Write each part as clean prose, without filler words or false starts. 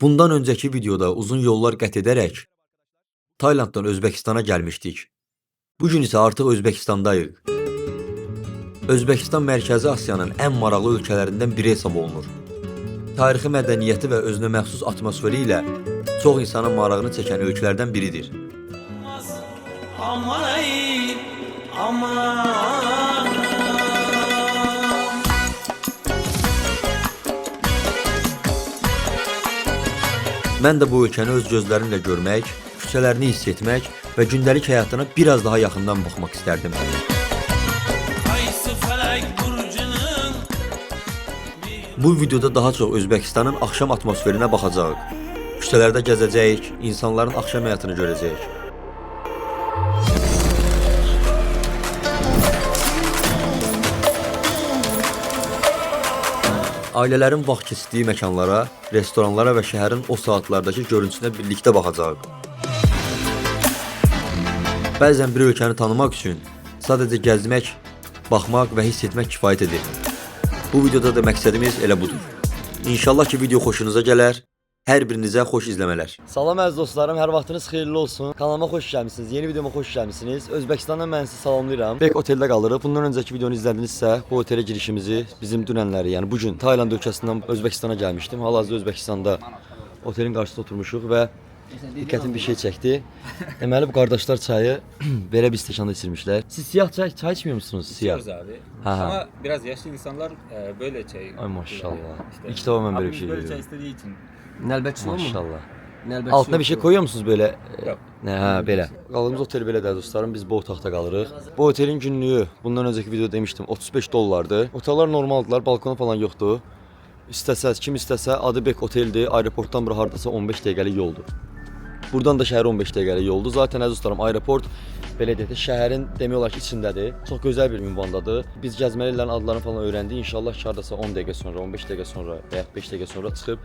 Bundan önceki videoda uzun yollar qət edərək Taylanddan Özbəkistana gəlmişdik. Bugün isə artıq Özbəkistandayıq. Özbəkistan Mərkəzi Asiyanın ən maraqlı ölkələrindən biri hesab olunur. Tarixi mədəniyyəti və özünə məxsus atmosferi ilə çox insanın marağını çəkən ölkələrdən biridir. Mən də bu ölkəni öz gözlərimlə görmək, küçələrini hiss etmək və gündəlik həyatına biraz daha yaxından baxmaq istərdim. Bu videoda daha çox Özbəkistanın axşam atmosferinə baxacağıq. Küçələrdə gəzəcəyik, insanların axşam həyatını görəcəyik. Ailələrin vaxt keçirdiyi məkanlara, restoranlara və şəhərin o saatlardakı görüntüsünə birlikdə baxacağıq. Bəzən bir ölkəni tanımaq üçün sadəcə gəzmək, baxmaq və hiss etmək kifayət edir. Bu videoda da məqsədimiz elə budur. İnşallah ki video xoşunuza gələr. Hər birinizə xoş izləmələr. Salam əziz dostlarım, hər vaxtınız xeyirli olsun. Kanalıma xoş gəlmisiniz, yeni videoma xoş gəlmisiniz. Özbəkistandan mən sizi salamlayıram. Bek oteldə qalırıq. Bundan öncəki videonu izlədinizsə, bu otelə girişimizi bizim dünənləri, yəni bugün Tayland ölkəsindən Özbəkistana gəlmişdim. Hal-hazırda Özbəkistanda otelin qarşısında oturmuşuq və diqqətim bir şey çəkdi. Deməli bu qardaşlar çayı belə bir stəkanda içirmişlər. Siz siyah çay içmiyor musunuz? Siyah. Abi. Ha. Ama biraz yaşlı insanlar böyle çay. Ay maşallah. İşte. İlk defa ben böyle bir şey Böyle çay görüyorum. istediği için. Nəlbətçi olmur mu? Maşallah. Nəlbətçi Altına bir şey koyuyor musunuz böyle? Yok. Ha belə. Qaldığımız otel belə də dostlarım, biz bu otaqda qalırıq. Bu otelin günlüyü, bundan öncəki videoda demişdim, 35 dollardır. Otellar normaldılar, balkonu falan yoxdur. İstəsəz, kim istəsə, adı Bek oteldir. Aeroportdan bura hardasa 15 dəqiqəlik yoldur. Buradan da şəhər 15 dəqiqəlik yoldur. Zaten əziz dostlarım, aeroport belə deyək də şəhərin demək olar ki içindədir. Çox gözəl bir ünvandadır. Biz gəzməli yerlərin adlarını falan öyrəndik. İnşallah ki hardasa 10 dəqiqə sonra, 15 dəqiqə sonra və ya 5 dəqiqə sonra çıxıb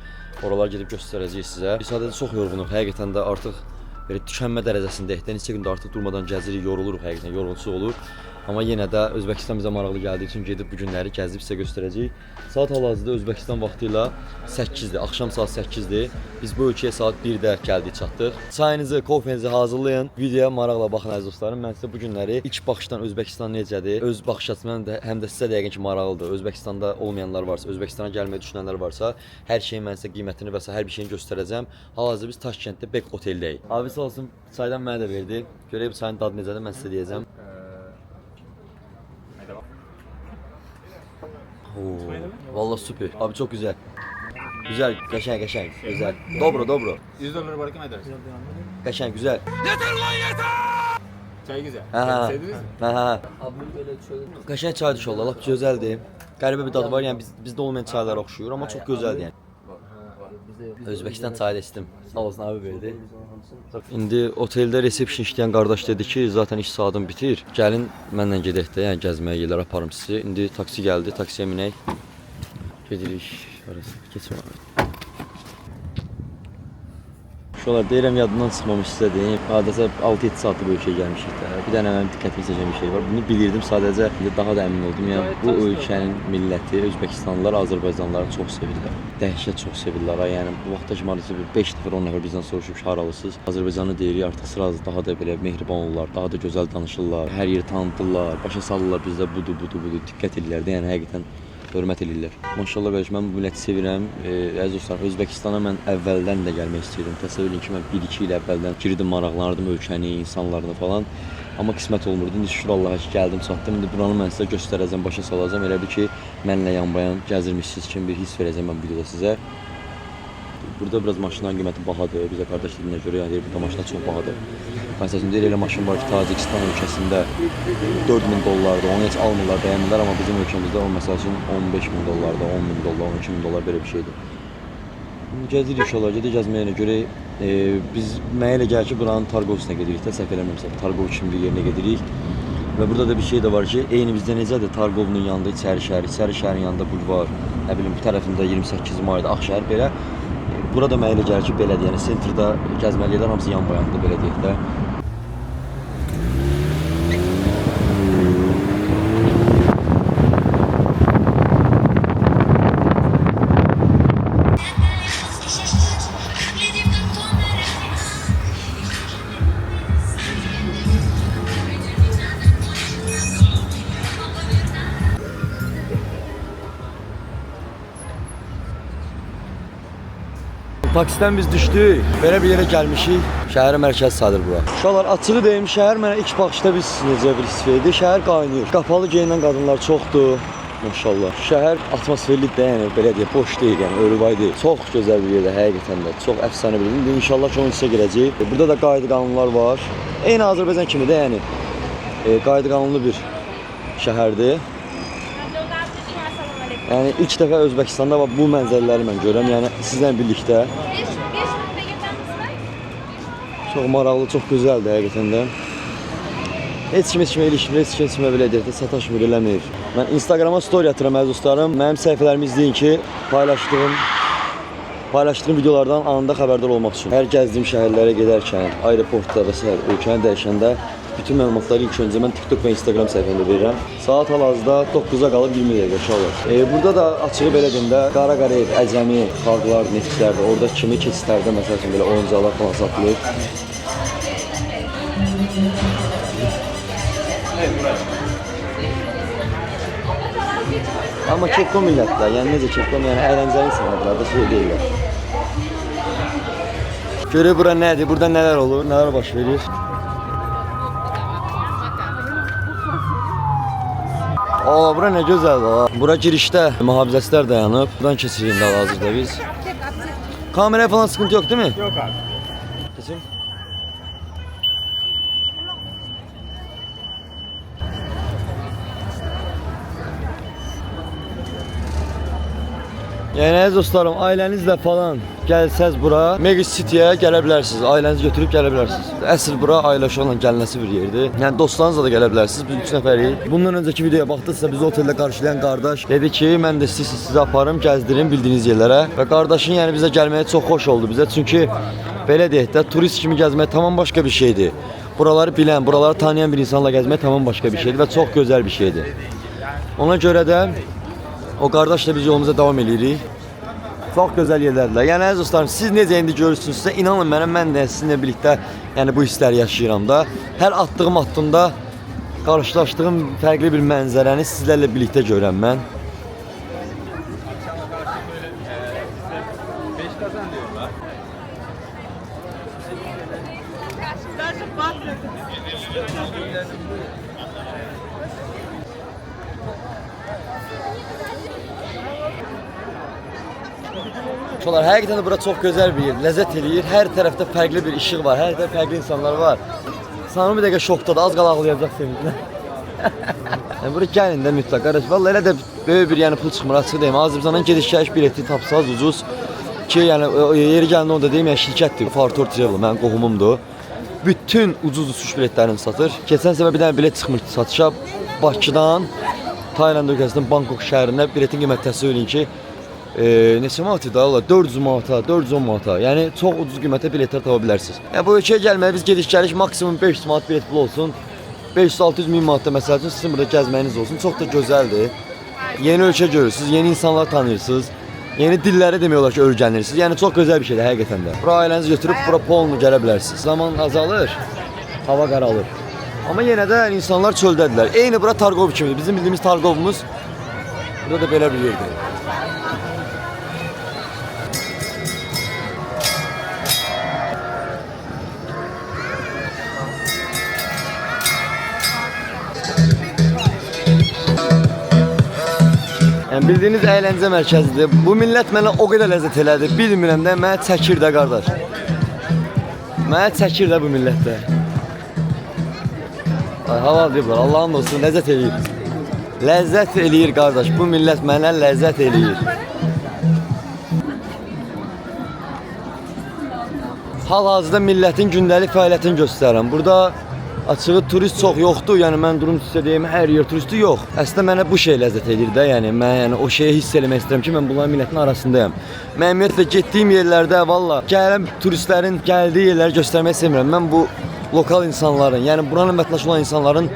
oralara gedib göstərəcəyik sizə. Biz sadəcə çox yorğunuq. Həqiqətən də artıq belə tükənmə dərəcəsindəyik. Neçə gündə artıq durmadan gəzirik, yoruluruq həqiqətən, yorğunçuluq olur. Amma yenə də Özbəkistan bizə maraqlı gəldiyi üçün gedib bu günləri gəzib sizə göstərəcəyik. Saat hal-hazırda Özbəkistan vaxtı ilə 8-dir, axşam saat 8-dir. Biz bu ölkəyə saat 1-də gəldik, çatdıq. Çayınızı, kofenizi hazırlayın. Videoya maraqla baxın əziz dostlarım. Mən sizə bu günləri ilk baxışdan Özbəkistan necədir, öz baxış açımdan həm də sizə dəqiqən ki maraqlıdır. Özbəkistanda olmayanlar varsa, Özbəkistana gəlməyi düşünənlər varsa, hər şeyin mən sizə qiymətini və hər bir şeyini göstərəcəm. Hal-hazırda biz Taşkentdə Bek oteldəyik. Abi sağ olsun, çaydan mənə də verdi. Görək bu çayın dadı necədir, mən sizə deyəcəm. Vallahi süper. Abi çok güzel. Güzel, geçen, güzel. Dobro. $100 bırakın edersin. Geçen, güzel. Çay güzel. Ha. Sevdiniz mi? Ha. Abim belə çölün. Geçen çay düşü oldu. Allah güzeldi. Qəribə bir dadı var. Yəni bizdə olmayan çaylara oxşuyur, amma çox gözəldir yəni. Özbəkistan çayı da içdim. Sağ olsun abi verdi. İndi oteldə resepsiyon işləyən qardaş dedi ki, zaten iş saatım bitir. Gəlin mənlə gedək də, yəni gəzməyə yerlər aparım sizi. İndi taksi gəldi, taksiyə minək. Gedirik. Arası keçmə. Şolar deyirəm yadından çıxmamış sizə deyim. Adətə 6-7 saatlı bu ölkəyə gəlmişik də. Bir dənə mənim diqqətimi çəkən bir şey var. Bunu bilirdim, sadəcə daha da əmin oldum. Yəni bu ölkənin milləti, Özbəkistanlılar Azərbaycanlıları çox sevirlər. Dəhşət çox sevirlər. Yəni bu vaxtda ki maalesef 5 nəfər, 10 nəfər bizdən soruşub haralısınız. Azərbaycanı deyirik, artıq sıraz daha da belə mehriban olurlar, daha da gözəl danışırlar. Hər yeri tanıdırlar, başa salırlar bizdə budur, diqqət edirlər də. Yəni həqiqətən hörmət edirlər. Maşallah qardaş, mən bu milləti sevirəm. Əziz dostlar, Özbəkistana mən əvvəldən də gəlmək istəyirdim. Təsəvvür edin ki, mən 1-2 il əvvəldən girdim, maraqlanırdım ölkəni, insanlarını falan. Amma qismət olmurdu. İndi şükür Allaha ki, gəldim, çatdım. İndi buranı mən sizə göstərəcəm, başa salacağım. Elə bir ki, mənlə yanbayan gəzirmişsiniz kimi bir hiss verəcəm mən videoda sizə. Burada biraz maşınların qiyməti bahadır. Bizə qardaş dediyinə görə, yəni burada maşınlar çox bahadır. Məsələn, deyir elə maşın var ki, Tacikistan ölkəsində 4000 dollardır, onu heç almırlar, bəyənmirlər, amma bizim ölkəmizdə o məsəl üçün 15000 dollardır, 10000 dollar, 12000 dollar belə bir şeydir. Gəzirik inşallah, gedib gəzməyinə görə biz mənə elə gəlir ki, buranın Targovusuna gedirik də, səhv eləmirəmsə, Targov kimi bir yerinə gedirik. Və burada da bir şey də var ki, eyni bizdə necədir, Targovun yanında İçəri şəhərin yanında bulvar, nə bilim, bu tərəfində 28 mayda Ağşəhər belə. Burada mənə elə gəlir ki, belədir, yəni sentrdə gəzməli yerlər hamısı yan bayandır, belə deyək də. taksiden biz düşdük. Belə bir yerə gəlmişik. Şəhərin mərkəzi sayılır bura. Uşaqlar açığı deyim, şəhər mənə ilk baxışda biz necə bir his verdi. Şəhər qaynayır. Qapalı geyinən qadınlar çoxdur. Maşallah. Şəhər atmosferli deyil, belə deyə boş deyil, yəni örüvay deyil. Çox gözəl bir yerdə həqiqətən də. Çox əfsanə bir yerdir. İnşallah ki onun içə girəcəyik. Burada da qayda qanunlar var. Eyni Azərbaycan kimi də, yəni qayda qanunlu bir şəhərdir. Yəni ilk dəfə Özbəkistanda bu mənzərələri mən görürəm. Yəni sizlə birlikdə. Çox maraqlı, çox gözəldir həqiqətən də. Heç kimə ilişmir, heç kimə belə deyir, sataşmır, eləmir. Mən Instagrama story atıram əziz dostlarım. Mənim səhifələrimi izləyin ki, paylaşdığım videolardan anında xəbərdar olmaq üçün. Hər gəzdiyim şəhərlərə gedərkən, aeroportda və s. ölkəni dəyişəndə bütün məlumatları ilk öncə mən TikTok və Instagram səhifəmdə verirəm. Saat hal-hazırda 9-a qalıb 20 dəqiqə uşaqlar. Burada da açığı belə deyim də, Qara Qarayev, Əcəmi, xalqlar, neftçilərdə, orada kimi keçidlərdə məsəl üçün belə oyuncaqlar falan satılır. Amma kepko millətlər, yəni necə kepko, yəni əyləncəli insanlar da şey deyirlər. Görək bura nədir, burada nələr olur, nələr baş verir. Aa, bura nə gözəldir. Bura girişdə mühafizəçilər dayanıb. Buradan keçirik indi hal-hazırda biz. Kameraya falan sıkıntı yok değil mi? Yok abi. Keçin. Yəni əziz dostlarım, ailənizlə falan gəlsəz bura, Mega City'yə gələ bilərsiniz. Ailənizi götürüb gələ bilərsiniz. Əsl bura ailə uşaqla gəlinəsi bir yerdir. Yəni dostlarınızla da gələ bilərsiniz. Biz 3 nəfərik. Bundan öncəki videoya baxdıqsa bizi oteldə qarşılayan qardaş dedi ki, mən də sizi aparım, gəzdirim bildiyiniz yerlərə. Və qardaşın yəni bizə gəlməyə çox xoş oldu bizə. Çünki belə deyək də, turist kimi gəzmək tamam başqa bir şeydir. Buraları bilən, buraları tanıyan bir insanla gəzmək tamam başqa bir şeydir və çox gözəl bir şeydir. Ona görə də o qardaşla biz yolumuza davam edirik. Çox gözəl yerlərdir. Yəni əziz dostlarım, siz necə indi görürsünüzsə, inanın mənə, mən də sizinlə birlikdə yəni bu hissləri yaşayıram da. Hər attığım addımda qarşılaşdığım fərqli bir mənzərəni sizlərlə birlikdə görürəm mən. Uşaqlar, həqiqətən də bura çox gözəl bir yer, ləzzət eləyir. Hər tərəfdə fərqli bir işıq var, hər tərəfdə fərqli insanlar var. Sanırım bir dəqiqə şokdadır, az qala ağlayacaq sevinclə. Yəni bura gəlin də mütləq qardaş. Vallahi elə də böyük bir yəni pul çıxmır, açıq deyim. Azərbaycandan gediş-gəliş bileti tapsaz ucuz ki, yəni yeri gəlində onu da deyim, yəni şirkətdir. Fartor Travel mənim qohumumdur. Bütün ucuz uçuş biletlərini satır. Keçən səfər bir dənə bilet çıxmışdı satışa. Bakıdan Tayland ölkəsindən Bangkok şəhərinə biletin qiymətini söyləyin ki, neçə manat idi Allah? 400 manata, 410 manata. Yəni çox ucuz qiymətə biletlər tapa bilərsiniz. Yəni bu ölkəyə gəlməyə biz gediş-gəliş maksimum 500 manat bilet pulu olsun. 500-600 min manatda məsəl üçün sizin burada gəzməyiniz olsun. Çox da gözəldir. Yeni ölkə görürsünüz, yeni insanlar tanıyırsınız. Yeni dilləri demək olar ki, öyrənirsiniz. Yəni çox gözəl bir şeydir həqiqətən də. Bura ailənizi götürüb bura polnu gələ bilərsiniz. Zaman azalır, hava qaralır. Amma yenə də insanlar çöldədirlər. Eyni bura Targov kimidir. Bizim bildiyimiz Targovumuz burada da belə bir yerdir. Yəni bildiyiniz əyləncə mərkəzidir. Bu millət mənə o qədər ləzzət elədi. Bilmirəm də, mənə çəkir də qardaş. Mənə çəkir də bu millətdə. Hava deyiblər, Allah'ın olsun, ləzzət eləyir. Ləzzət eləyir qardaş, bu millət mənə ləzzət eləyir. Hal-hazırda millətin gündəlik fəaliyyətini göstərirəm. Burada açığı turist çox yoxdur, yəni mən durum sizə deyim, hər yer turisti yox. Əslində mənə bu şey ləzzət edir də, yəni mən yəni o şeyi hiss eləmək istəyirəm ki, mən bunların millətin arasındayım. Mən ümumiyyətlə getdiyim yerlərdə valla gələn turistlərin gəldiyi yerləri göstərmək istəmirəm. Mən bu lokal insanların, yəni buranın vətəndaşı olan insanların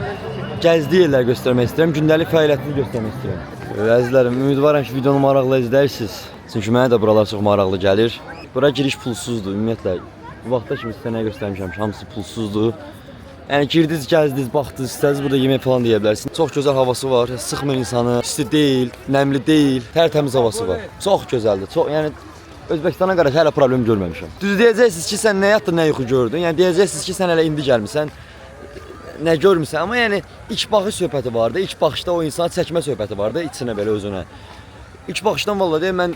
gəzdiyi yerləri göstərmək istəyirəm, gündəlik fəaliyyətini göstərmək istəyirəm. Əzizlərim, ümidvaram ki, videonu maraqla izləyirsiniz. Çünki mənə də buralar çox maraqlı gəlir. Bura giriş pulsuzdur, ümumiyyətlə. Bu vaxtda kimi sizə nə göstərmişəm, hamısı pulsuzdur. Yəni girdiniz, gəzdiniz, baxdınız, istədiniz burada yemək falan deyə bilərsiniz. Çox gözəl havası var, sıxmır insanı, isti deyil, nəmli deyil, tərtəmiz havası var. Çox gözəldir. Çox, yəni Özbəkistana qarşı hələ problem görməmişəm. Düz deyəcəksiniz ki, sən nə yatdın, nə yuxu gördün. Yəni deyəcəksiniz ki, sən hələ indi gəlmisən. Nə görmüsən, amma yəni ilk baxış söhbəti vardı. İlk baxışda o insan çəkmə söhbəti vardı içinə belə özünə. İlk baxışdan vallahi deyim mən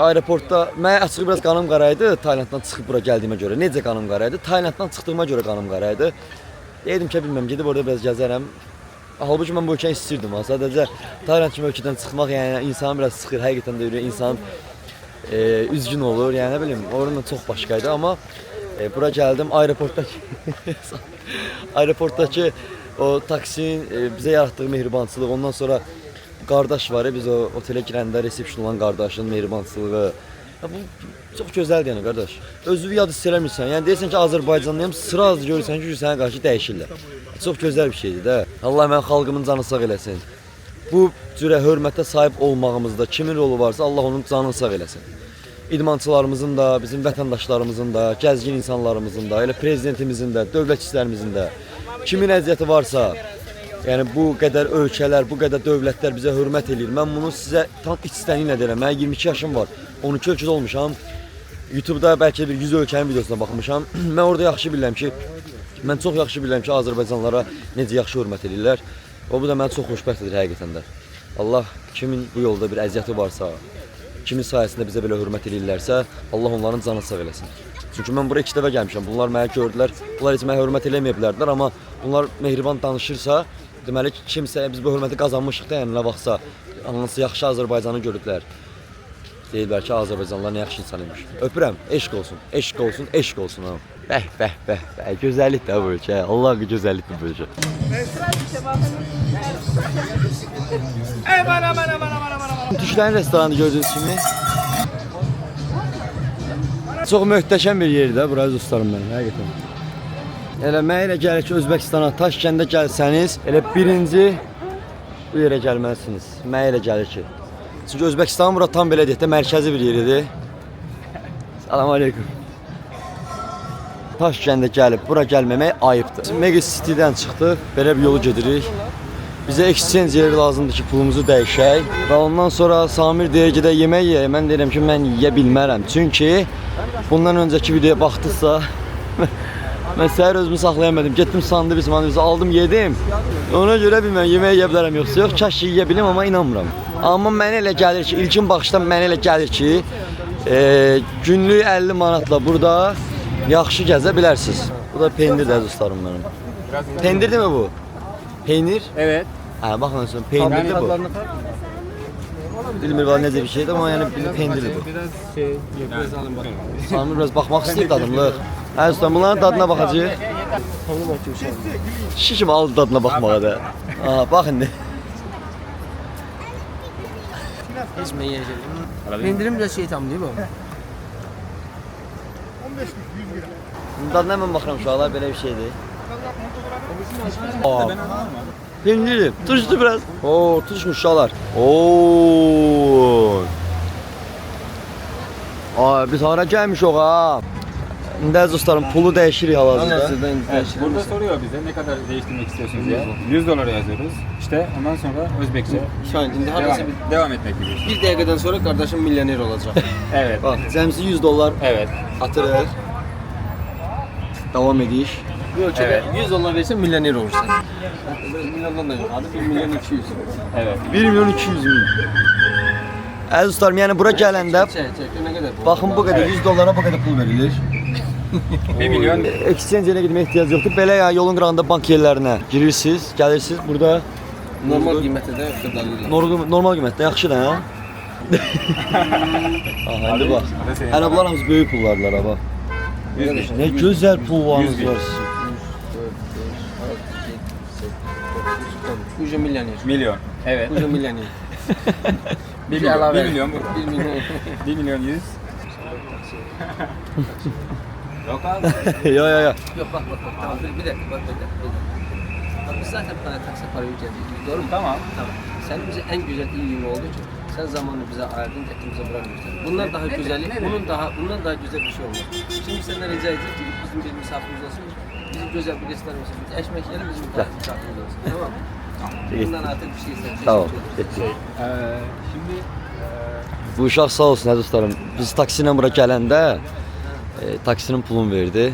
aeroportda mən açığı biraz qanım qaraydı. Taylanddan çıxıb bura gəldiyimə görə. Necə qanım qaraydı? Taylanddan çıxdığıma görə qanım qaraydı. Dedim ki, bilmirəm, gedib orada biraz gəzərəm. Halbuki mən bu ölkəni istirdim ha. Sadəcə Tayland kimi ölkədən çıxmaq yəni insanı biraz sıxır. Həqiqətən də insan üzgün olur. Yəni nə bilim, oranın çox başqaydı amma bura gəldim aeroportdakı o taksinin bizə yaratdığı mehribançılıq, ondan sonra qardaş var ya, biz o otelə girəndə resepsiyon olan qardaşın mehribançılığı. Ya bu çox gözəldir yəni qardaş. Özünü yad hiss eləmirsən. Yəni deyirsən ki, Azərbaycanlıyam, sıra az görürsən ki, sənə qarşı dəyişirlər. Çox gözəl bir şeydir də. Allah mənim xalqımın canı sağ eləsin. Bu cürə hörmətə sahib olmağımızda kimin rolu varsa Allah onun canını sağ eləsin. İdmançılarımızın da, bizim vətəndaşlarımızın da, gəzgin insanlarımızın da, elə prezidentimizin də, dövlət işlərimizin də kimin əziyyəti varsa, yəni bu qədər ölkələr, bu qədər dövlətlər bizə hörmət eləyir. Mən bunu sizə tam içtenliklə deyirəm. Mən 22 yaşım var. 12 ölkədə olmuşam. YouTube-da bəlkə bir 100 ölkənin videosuna baxmışam. Mən orada yaxşı bilirəm ki, mən çox yaxşı bilirəm ki, Azərbaycanlılara necə yaxşı hörmət eləyirlər. O bu da məni çox xoşbəxt edir həqiqətən də. Allah kimin bu yolda bir əziyyəti varsa, kimin sayəsində bizə belə hörmət eləyirlərsə, Allah onların canını sağ eləsin. Çünki mən buraya 2 dəfə gəlmişəm. Bunlar mənə gördülər. Bunlar heç mənə hörmət eləməyiblərdir, amma bunlar mehriban danışırsa, deməli ki, kimsə biz bu hörməti qazanmışıq da, yəni nə vaxtsa hansı yaxşı Azərbaycanı görüblər. Deyirlər ki, Azərbaycanlılar nə yaxşı insan imiş. Öpürəm. Eşq olsun. Eşq olsun. Eşq olsun ha. Bəh, bəh, bəh, bəh. Gözəllik də bu ölkə. Allah bir gözəllikdir bu ölkə. Türklərin restoranı gördüyünüz kimi çox möhtəşəm bir yerdir bura dostlarım mənim, həqiqətən. Elə mənə elə gəlir ki, Özbəkistana, Taşkəndə gəlsəniz, elə birinci bu yerə gəlməlisiniz. Mənə elə gəlir ki. Çünki Özbəkistan bura tam belə deyək də mərkəzi bir yeridir. Salam aleyküm. Taşkəndə gəlib bura gəlməmək ayıbdır. Mega City'dən çıxdıq, belə bir yolu gedirik. Bizə exchange yeri lazımdır ki, pulumuzu dəyişək. Və ondan sonra Samir deyir ki, yemək yeyək. Mən deyirəm ki, mən yeyə bilmərəm. Çünki bundan öncəki videoya baxdıqsa mən səhər özümü saxlayamadım. Getdim sandviç aldım, yedim. Ona görə bilmirəm, yemək yeyə bilərəm yoxsa yox. Kaş yeyə bilim, amma inanmıram. Amma mənə elə gəlir ki, ilkin baxışdan mənə elə gəlir ki, günlük 50 manatla burada yaxşı gəzə bilərsiniz. Bu da pendir də dostlarım mənim. Pendir mi bu? Peynir? Evet. Ha, baxın sonra peynirdir bu. Bilmir var necə bir şeydir, amma yəni pendirdir bu. Biraz şey, biraz alın bakalım. Samir biraz baxmaq istəyir dadımlıq. Hə, usta, bunların dadına baxacağıq. Şişi kimi aldı dadına baxmağa da. Aha, baxın de. Heç mən yeyəcəm. Pendirim biraz şey tam değil mi? Dadına mən baxıram uşaqlar, belə bir şeydir. Aa, pendir, tuşdu biraz. Oo, tuşmuş uşaqlar. Oo. Ay, biz hara gəlmişik ha. İndi əziz dostlarım, pulu dəyişirik hal-hazırda. Evet, burada soruyor bize ne kadar değiştirmek istiyorsunuz diye. 100 dolar yazıyoruz. İşte ondan sonra Özbekçe Şu an indi harası devam etmek gibi. bir dəqiqədən sonra qardaşım milyoner olacaq. Evet. Bax, cəmsi 100 dollar Evet. atırıq. Davam edirik. Bu ölkədə Evet. 100 dolar versən milyoner olursan. Milyondan da yox, adı 1 milyon 200. Evet. 1 milyon 200 min. Əziz dostlarım, yəni bura gələndə Çək, nə qədər bu? baxın bu qədər 100 dollara bu qədər pul verilir. 1 milyon. Exchange yerine gitmeye ihtiyaç yoktur. Belə ya yolun qırağında bank yerlərinə girirsiniz, gəlirsiniz burada Normal qiymətdə də xırdalıqlar. normal qiymətdə yaxşıdır hə? Aha, indi bax. Hələ bunlar hamısı böyük pullardır ha bax. 100 Nə gözəl pullarınız 100 var sizin. Uca milyoner. milyon. Evet. Uca milyoner. 1 milyon. 1 milyon bu. 1 milyon. 1 milyon 100. Yok abi. Ya. Yok bak tamam bir dakika bak. Bak biz zaten para taksi para ödedik. Doğru mu? Tamam. Tamam. Sen bize en güzel iyiliğin oldu ki sen zamanını bize ayırdın, etimize bırakmışsın. Bundan daha güzeli, bundan daha güzel bir şey olmaz. Şimdi senden rica edeceğiz ki bizim bir misafirimiz olsun. Bizim güzel bir restoranımız olsun. Eşmek yiyelim bizim misafirimiz olsun. Tamam mı? Bundan artık bir şey sen. Tamam. Şimdi Bu uşaq sağ olsun əziz dostlarım. Biz taksi ilə bura gələndə taksinin pulunu verdi.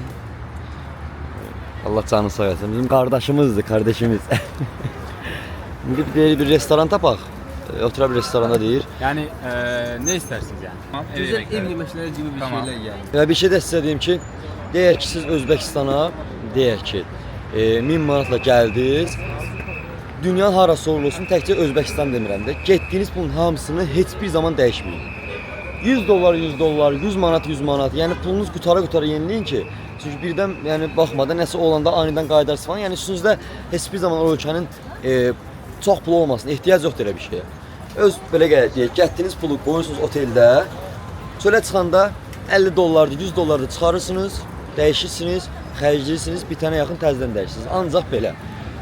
Allah canını sağ olsun. Bizim qardaşımızdır, kardeşimiz. İndi bir restoran tapaq. Otura bir restoranda deyir. Yani ne istersiniz yani? Tamam, Güzel yemekleri. ev yemekleri gibi bir Tamam. şeyler yani. Ya bir şey də sizə deyim ki, deyək ki siz Özbəkistana, deyək ki 1000 manatla gəldiniz. Dünyanın harası olursun, təkcə Özbəkistan demirəm də. Getdiyiniz pulun hamısını heç bir zaman dəyişməyin. 100 dollar, 100 dollar, 100 manat, 100 manat. Yəni pulunuz qutara yeniləyin ki, çünki birdən yəni baxmadan nəsə olanda anidən qayıdarsınız falan. Yəni üstünüzdə heç bir zaman o ölkənin çox pulu olmasın, ehtiyac yoxdur elə bir şeyə. Öz belə deyək, getdiyiniz pulu qoyursunuz oteldə. Çölə çıxanda 50 dollardır, 100 dollardır çıxarırsınız, dəyişirsiniz, xərcləyirsiniz, bir tənə yaxın təzədən dəyişirsiniz. Ancaq belə.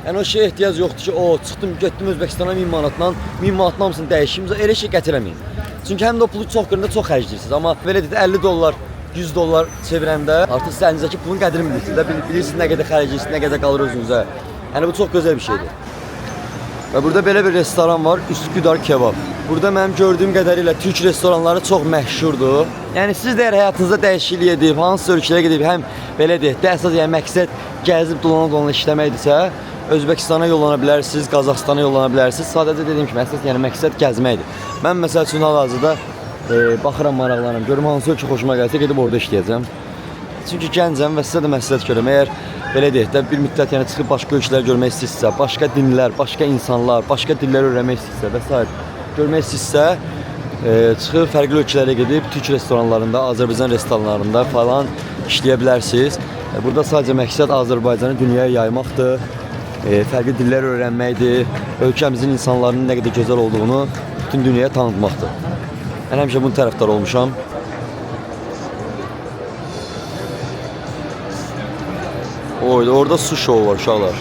Yəni o şeyə ehtiyac yoxdur ki, çıxdım, getdim Özbəkistana 1000 manatla, 1000 manatın hamısını dəyişim, elə şey gətirəməyin. Çünki həm də o pulu çox görəndə çox xərcləyirsiniz. Amma belə deyək 50 dollar, 100 dollar çevirəndə artıq siz əlinizdəki pulun qədrini bilirsiniz də, bilirsiniz nə qədər xərcləyirsiniz, nə qədər qalır özünüzə. Yəni bu çox gözəl bir şeydir. Və burada belə bir restoran var, Üsküdar Kebab. Burada mənim gördüyüm qədərilə türk restoranları çox məşhurdur. Yəni siz də əgər həyatınızda dəyişiklik edib, hansı ölkələrə gedib, həm belə deyək də əsas yəni məqsəd gəzib dolana işləməkdirsə, Özbəkistana yollana bilərsiniz, Qazaxstana yollana bilərsiniz. Sadəcə dediyim kimi əsas yəni məqsəd gəzməkdir. Mən məsəl üçün hal-hazırda baxıram, maraqlanıram, görüm hansı ölkə xoşuma gəlsə gedib orada işləyəcəm. Çünki gəncəm və sizə də məsləhət görürəm. Əgər belə deyək də bir müddət yəni çıxıb başqa ölkələr görmək istəyirsə, başqa dinlər, başqa insanlar, başqa dillər öyrənmək istəyirsə və s. görmək istəyirsə, çıxıb fərqli ölkələrə gedib türk restoranlarında, Azərbaycan restoranlarında falan işləyə bilərsiniz. Burada sadəcə məqsəd Azərbaycanı dünyaya yaymaqdır, fərqli dillər öyrənməkdir, ölkəmizin insanlarının nə qədər gözəl olduğunu bütün dünyaya tanıtmaqdır. Mən həmişə bunun tərəfdarı olmuşam. Orada su şovu var uşaqlar.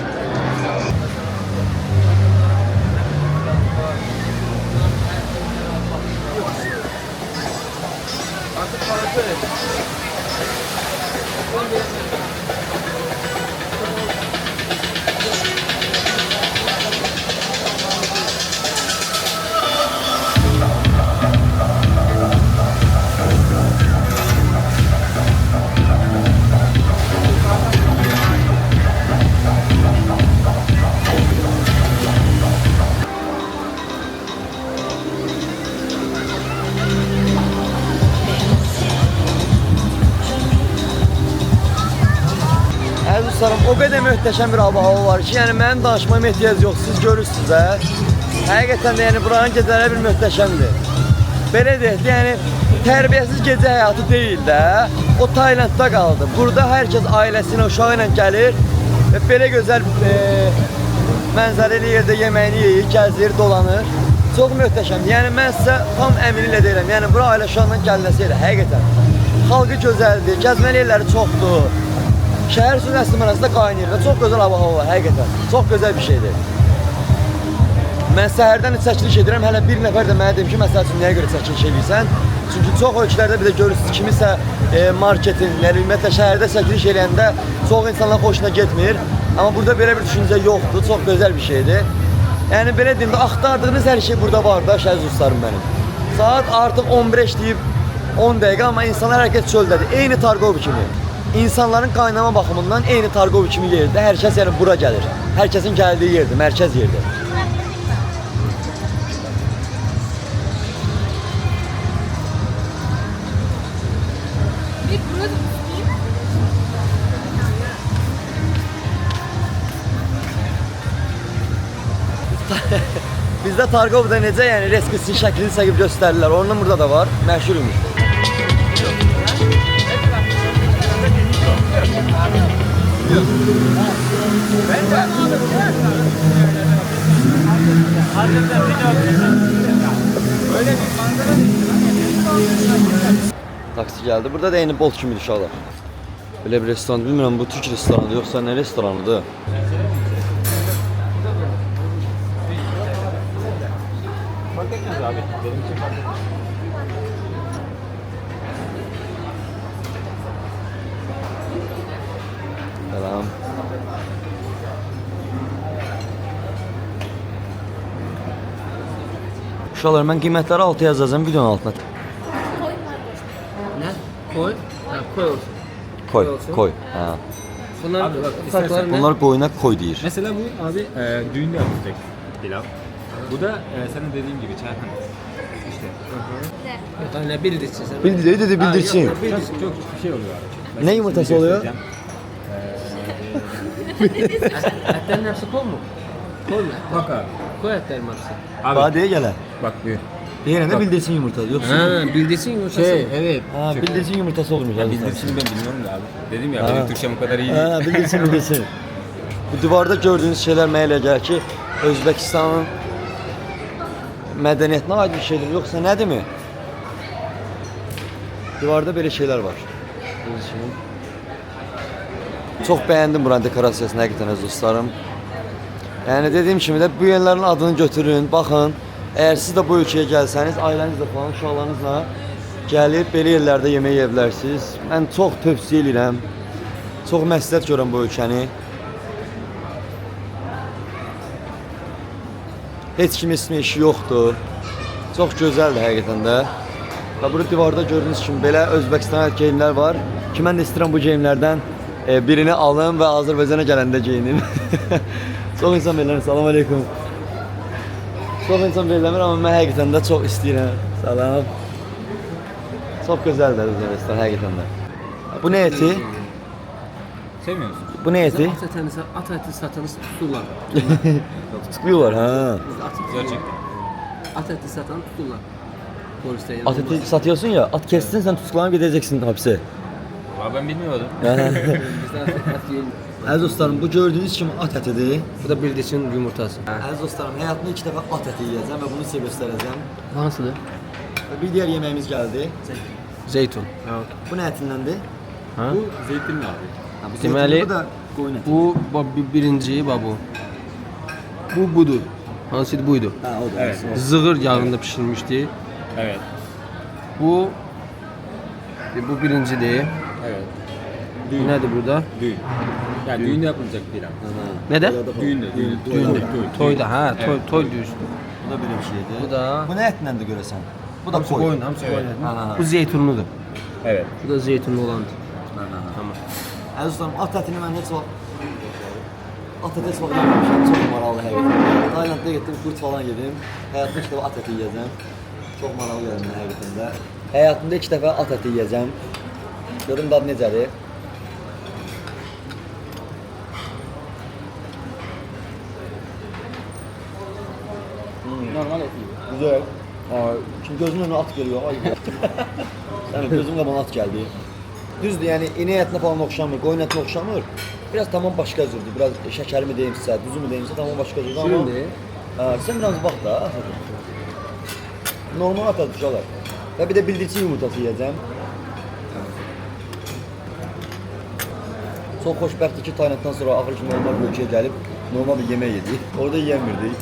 Əziz dostlarım, o qədər möhtəşəm bir hava var ki, yəni mənim danışmama ehtiyac yox, siz görürsünüz də. Həqiqətən də yəni buranın gecələri bir möhtəşəmdir. Belə deyək, yəni tərbiyəsiz gecə həyatı deyil də. O Taylandda qaldı. Burada hər kəs ailəsinə, uşağı ilə gəlir və belə gözəl mənzərəli yerdə yeməyini yeyir, gəzir, dolanır. Çox möhtəşəmdir. Yəni mən sizə tam əminliklə deyirəm. Yəni bura ailə uşaqla gəlinəsi elə, həqiqətən. Xalqı gözəldir, gəzməli yerləri çoxdur. Şəhər suyun əsli mənasında qaynayır və çox gözəl hava var, həqiqətən. Çox gözəl bir şeydir. Mən səhərdən çəkiliş edirəm, hələ bir nəfər də mənə deyim ki, məsəl üçün nəyə görə çəkiliş edirsən? Çünki çox ölkələrdə bir də görürsünüz, kimisə marketin, ümumiyyətlə şəhərdə çəkiliş eləyəndə çox insanların xoşuna getmir. Amma burada belə bir düşüncə yoxdur, çox gözəl bir şeydir. Yəni belə deyim də, axtardığınız hər şey burada var da, şəhər dostlarım mənim. Saat artıq 11 işləyib 10 dəqiqə, amma insanlar hər kəs çöldədir. Eyni Tarkov kimi. İnsanların qaynama baxımından eyni Tarkov kimi yerdə hər kəs yəni bura gəlir. Hər kəsin gəldiyi yerdir, mərkəz yerdir. Bizdə Tarkovda necə yəni reskisin şəklini çəkib göstərirlər. Ondan burada da var, məşhur imiş. Taksi geldi. Burada da yeni Bolt kimi uşaqlar. Böyle bir restoran, bilmirəm bu Türk restoranıdır yoxsa nə restoranıdır. Fark etmez abi. Benim için fark etmez. Selam. Uşaqlar, mən qiymətləri altı yazacağım videonun altına. Ha, koy olsun. Koy, olsun. koy. Ha. Bunlar Abi bak, farkları ne? Bunlar koyuna koy deyir. Mesela bu abi düğünde yapılacak pilav. Bu da senin dediğin gibi çayhan. İşte. Yani bildirsin sen. Bildireydi de bildirsin. Ha, yok, Çok, bildirsin. çok şey oluyor abi. Ben Ne şimdi yumurtası oluyor? göstereceğim. Etlerin hepsi koy mu? Koy mu? Bak abi. Koy etlerin hepsi. Abi Badeye gele. bak bir. Diğerine de bildirsin yumurtası. Yoksa Ha, bildirsin yumurtası. Evet. ha, bildirsin yumurtası olmuş. Ya bildirsin ben bilmiyorum da abi. Dedim ya Ha. benim Türkçem o kadar iyi değil. Ha, bildirsin bildirsin. Bu divarda gördüğünüz şeyler mənə elə gəlir ki, Özbəkistanın mədəniyyətinə aid bir şeydir, yoxsa nədirmi? Divarda belə şeylər var. Çox bəyəndim buranın dekorasiyasını həqiqətən əziz dostlarım. Yəni dediyim kimi də bu yerlərin adını götürün, baxın. Əgər siz də bu ölkəyə gəlsəniz, ailənizlə falan, uşaqlarınızla gəlib belə yerlərdə yemək yeyə bilərsiniz. Mən çox tövsiyə edirəm. Çox məsləhət görürəm bu ölkəni. Heç kim ismi işi yoxdur. Çox gözəldir həqiqətən də. Və burada divarda gördüyünüz kimi belə Özbəkistana aid geyimlər var. Ki mən də istəyirəm bu geyimlərdən birini alım və Azərbaycana gələndə geyinim. Çox insan verirlər. Salam aleykum. Çox insan verirlər, amma mən həqiqətən də çox istəyirəm. Salam. Çox gözəldir Özbəkistan həqiqətən də. Bu nə eti? Sevmiyor musun? Bu nə eti? At eti satanı tuturlar. Tutukluyorlar ha. Gerçekten. At eti satanı tuturlar. Poliste At eti satıyorsun ya, at kestin sen tutuklanıp gideceksin hapse. Valla ben bilmiyordum. Bizden at yiyelim. Əziz dostlarım, bu gördüğünüz kimi at ətidir. Bu da bildirsin yumurtası. Əziz dostlarım, həyatımda ilk dəfə at əti yeyəcəm və bunu sizə göstərəcəm. Hansıdır? Və bir diğer yemeğimiz geldi. Zeytun. Bu nə ətindendir? Ha? Bu zeytinli abi. Ha, bu Deməli, zeytin, bu da qoyun əti. Bu birinci bu. Bu budur. Hansıydı buydu? Ha, o da. Evet. Zığır yağında pişirilmişti. Evet. Bu birincidir. Evet. Bu nedir burada? Düğün. Yani düğünde yapılacak pilav. Ne de? Düğünde. Düğünde. Toyda ha, toy düğün. Bu da böyle bir şeydir. Bu da Bu nə ətindendir görəsən? Bu da hamısı koyun. koyun, hamısı koyun. Ha. Bu zeytunludur. Evet. Bu da zeytunlu olandır. Tamam. Əziz dostlarım, at ətini mən heç vaxt at əti heç vaxt yeməmişəm. Çox maraqlı həqiqətən. Taylandda getdim, kurt falan yedim. Həyatımda ilk dəfə at əti yeyəcəm. Çox maraqlı gəldi mənə həqiqətən də. Həyatımda ilk dəfə at əti yeyəcəm. Görün dadı necədir. Normal et gibi. Güzel. Aa, şimdi gözümün önüne at geliyor. Ay. Yani gözümün önüne at geldi. Düzdür yani ineğ etine falan oxşamır, qoyun etinə oxşamır. Biraz tamam başqa cürdür. Biraz şəkəri mi deyim sizə, duzu mu deyim sizə tamam başqa cürdür. Amma Şirindir. Sən biraz bax da. Normal at uşaqlar. Və bir də bildirçin yumurtası yeyəcəm. Çox xoşbəxtdir ki, Taylanddan sonra axır ki normal bir ölkəyə gəlib normal bir yemək yedik. Orada yeyəmirdik.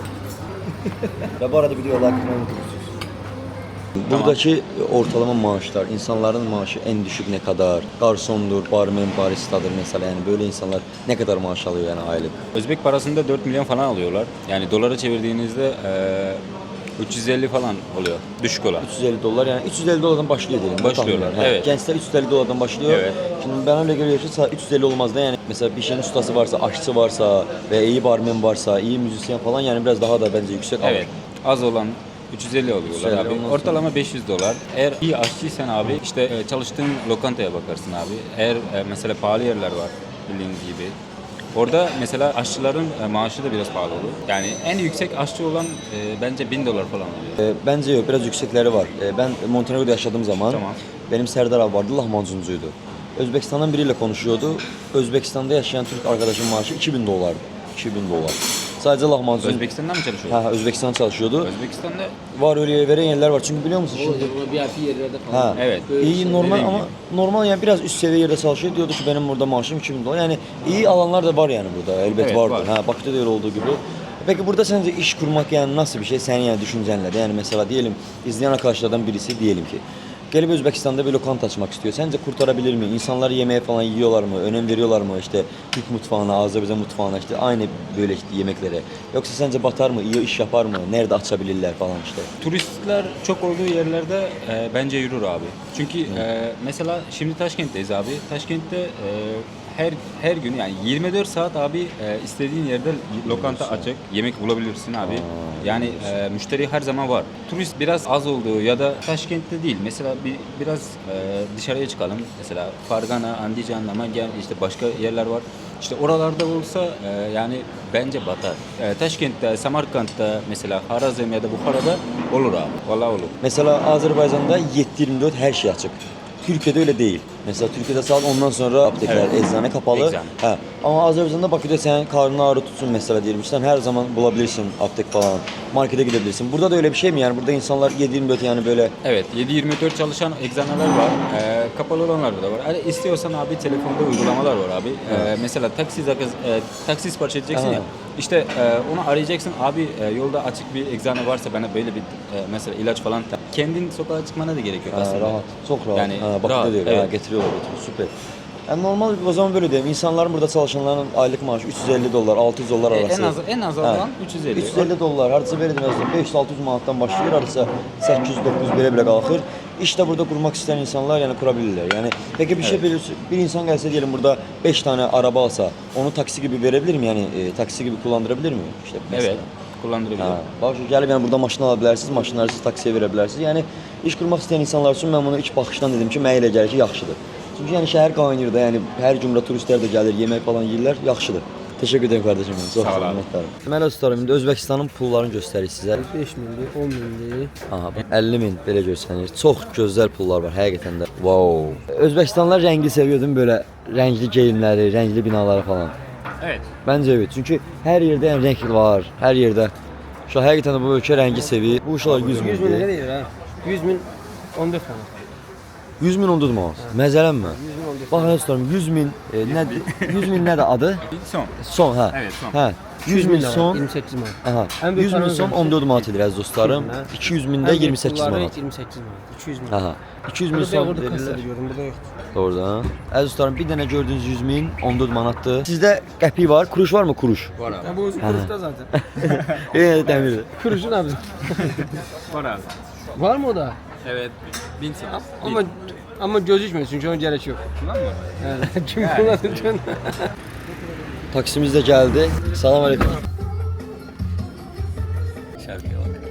Və bu arada videolar haqqında unutmuşsunuz. Buradakı ortalama maaşlar, insanların maaşı en düşük ne kadar? Garsondur, barmen, baristadır mesela yani böyle insanlar ne kadar maaş alıyor yani aylık? Özbek parasında 4 milyon falan alıyorlar. Yani dolara çevirdiğinizde 350 falan oluyor. Düşük olan. 350 dolar yani 350 dolardan başlıyor diyelim. Başlıyorlar, tahminen. evet. Gençler 350 dolardan başlıyor. Evet. Şimdi ben öyle görüyorum ki 350 olmaz da yani mesela bir şeyin ustası varsa, aşçı varsa ve iyi barmen varsa, iyi müzisyen falan yani biraz daha da bence yüksek alır. Evet. Az olan 350 alıyorlar 350 abi. ondan Ortalama 500 dolar. Eğer iyi aşçıysan abi işte çalıştığın lokantaya bakarsın abi. Eğer mesela pahalı yerler var bildiğiniz gibi. Orada mesela aşçıların maaşı da biraz pahalı olur. Yani en yüksek aşçı olan bence 1000 dolar falan oluyor. Bence yok biraz yüksekleri var. Ben Montenegro'da yaşadığım zaman Tamam. benim Serdar abi vardı lahmacuncuydu. Özbekistan'dan biriyle konuşuyordu. Özbekistan'da yaşayan Türk arkadaşın maaşı 2000 dolardı. 2000 dolar. Sadece lahmacun. Özbekistan'da mı çalışıyor? Ha, Özbekistan çalışıyordu. Özbekistan'da Var öyle veren yerler var. Çünkü biliyor musun şimdi? Orada VIP yerlerde falan. Ha. evet. İyi normal dediğim ama normal yani biraz üst seviye yerde çalışıyor. Diyordu ki benim burada maaşım 2000 dolar. Yani iyi alanlar da var yani burada. Elbet Evet, vardır. var. Ha, Bakü'de de öyle olduğu gibi. Peki burada sence iş kurmak yani nasıl bir şey? Senin yani düşüncenle de yani mesela diyelim izleyen arkadaşlardan birisi diyelim ki Gelip Özbekistan'da bir lokanta açmak istiyor. Sence kurtarabilir mi? İnsanlar yemeğe falan yiyorlar mı? Önem veriyorlar mı? İşte Türk mutfağına, Azerbaycan mutfağına işte aynı böyle işte yemeklere. Yoksa sence batar mı? İyi iş yapar mı? Nerede açabilirler falan işte. Turistler çok olduğu yerlerde bence yürür abi. Çünkü mesela şimdi Taşkent'teyiz abi. Taşkent'te her gün yani 24 saat abi istediğin yerde lokanta açık, yemek bulabilirsin abi. Yani müşteri her zaman var. Turist biraz az olduğu ya da Taşkent'te değil. Mesela biraz dışarıya çıkalım. Mesela Fargana, Andijan, Namangan işte başka yerler var. İşte oralarda olsa yani bence batar. Taşkent'te, Samarkand'da mesela Harazm ya da Bukhara'da olur abi. Vallahi olur. Mesela Azerbaycan'da 7/24 her şey açık. Türkiye'de öyle değil. Mesela Türkiye'de saat ondan sonra aptekler, Evet. eczane kapalı. Eczane. Ha. Ama Azerbaycan'da Bakü'de sen karnını ağrı tutsun mesela diyelim. Sen her zaman bulabilirsin aptek falan. Markete gidebilirsin. Burada da öyle bir şey mi yani? Burada insanlar 7/24 yani böyle Evet, 7/24 çalışan eczaneler var. Kapalı olanlar da var. Yani istiyorsan abi telefonda uygulamalar var abi. Mesela taksi sipariş edeceksin Aha. ya. İşte onu arayacaksın. Abi yolda açık bir eczane varsa bana böyle bir mesela ilaç falan kendin sokağa çıkmana da gerek yok aslında. rahat. Çok rahat. Yani Bakü'de rahat, de öyle. evet. Ha, getiriyorlar getiriyor. Süper. Yani normal o zaman böyle diyeyim. İnsanların burada çalışanların aylık maaşı $350, $600 arası. En az olan 350. 350 dollar, hardasa belə deməzdim, 500-600 manatdan başlayır, hardasa 800-900 belə qalxır. İşte burada kurmak isteyen insanlar yani kurabilirler. Yani peki bir şey biliyorsun, bir insan gelse diyelim burada 5 tane araba alsa, onu taksi gibi verebilir mi? Yani taksi gibi kullandırabilir mi? İşte mesela. Evet, kullandırabilir. Ha, bak gəlib yəni burada maşın ala bilərsiniz, maşınları siz taksiyə verə bilərsiniz. Yəni iş qurmaq istəyən insanlar üçün mən bunu ilk baxışdan dedim ki, mənə elə gəlir ki, yaxşıdır. Çünki yəni şəhər qaynayır da, yəni hər gün burada turistlər də gəlir, yemək falan yeyirlər, yaxşıdır. Teşekkür ederim kardeşim. Çok Sağ ol abi. minnettarım. Deməli dostlarım, indi Özbekistanın pullarını göstərik sizə. 5 minlik, 10 minlik. Aha, bax, 50 min belə göstərir. Çox gözəl pullar var həqiqətən də. Wow. Özbekistanlılar rəngi seviyordum böyle renkli geyimləri, renkli binaları falan. Evet. Bence evet. Çünkü her yerde yani renk var. Her yerde. Şu an həqiqətən də bu ölkə rəngi seviyor. Bu uşaqlar 100 100 bin ne min. değil ha? 100 bin 14 tane. 100 min ondurma olsun. Məzələnmə. 100 bin 14 Bax dostlarım 100 min nə 100 min nədir adı? Son. Son ha. Evet, son. Ha. 100 min son. 28 manat. Aha. En büyük 100 min paranız son var. 14 manat edir əziz dostlarım. 200 min də 28 manat. 28 manat. 200 manat. Aha. 200 min Burada son orada kasa verirlər. biliyorum, burada yok. Doğrudan. Əziz dostlarım bir dənə gördüyünüz 100 min 14 manatdır. Sizdə qəpik var, kuruş var mı kuruş? Var abi. Ya bu kuruşta zaten. Yenə dəmirdir. Kuruşun abi. Var abi. Var mı o da? Evet. 1000 son. Ama gözükmüyor çünkü onun gerek yok. Kullanmıyor mu? Yani kim kullanacak? Taksimiz də gəldi. Salam aleyküm. Şarkıya bak.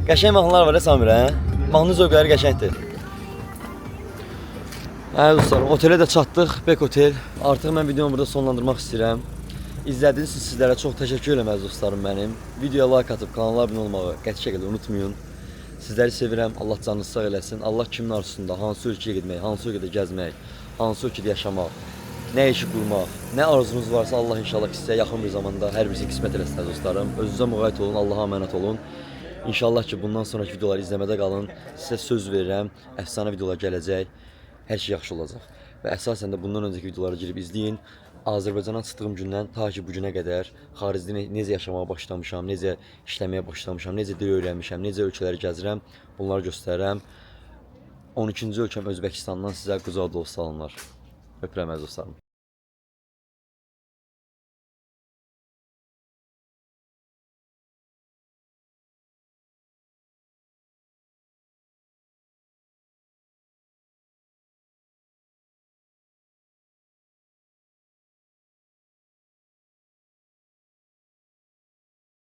Qəşəng mahnılar var ya Samir hə? Mahnı zövqləri qəşəngdir. Hə dostlarım, otelə də çatdıq, Bek Otel. Artıq mən videomu burada sonlandırmaq istəyirəm. İzlədiyiniz üçün sizlərə çox təşəkkür edirəm əziz dostlarım mənim. Videoya like atıb kanala abunə olmağı qəti şəkildə unutmayın. Sizləri sevirəm, Allah canınızı sağ eləsin. Allah kimin arzusunda, hansı ölkəyə getmək, hansı ölkədə gəzmək, hansı ölkədə yaşamaq, nə işi qurmaq, nə arzunuz varsa Allah inşallah sizə yaxın bir zamanda hər birisi qismət eləsin əziz dostlarım. Özünüzə müğayət olun, Allaha əmanət olun. İnşallah ki bundan sonraki videoları izləmədə qalın. Sizə söz verirəm, əfsanə videolar gələcək. Hər şey yaxşı olacaq. Və əsasən də bundan öncəki videoları girib izləyin. Azərbaycana çıxdığım gündən ta ki bu günə qədər xaricdə necə yaşamağa başlamışam, necə işləməyə başlamışam, necə dil öyrənmişəm, necə ölkələri gəzirəm, bunları göstərirəm. 12-ci ölkəm Özbəkistandan sizə qucaq dolusu salamlar. Öpürəm əziz dostlarım.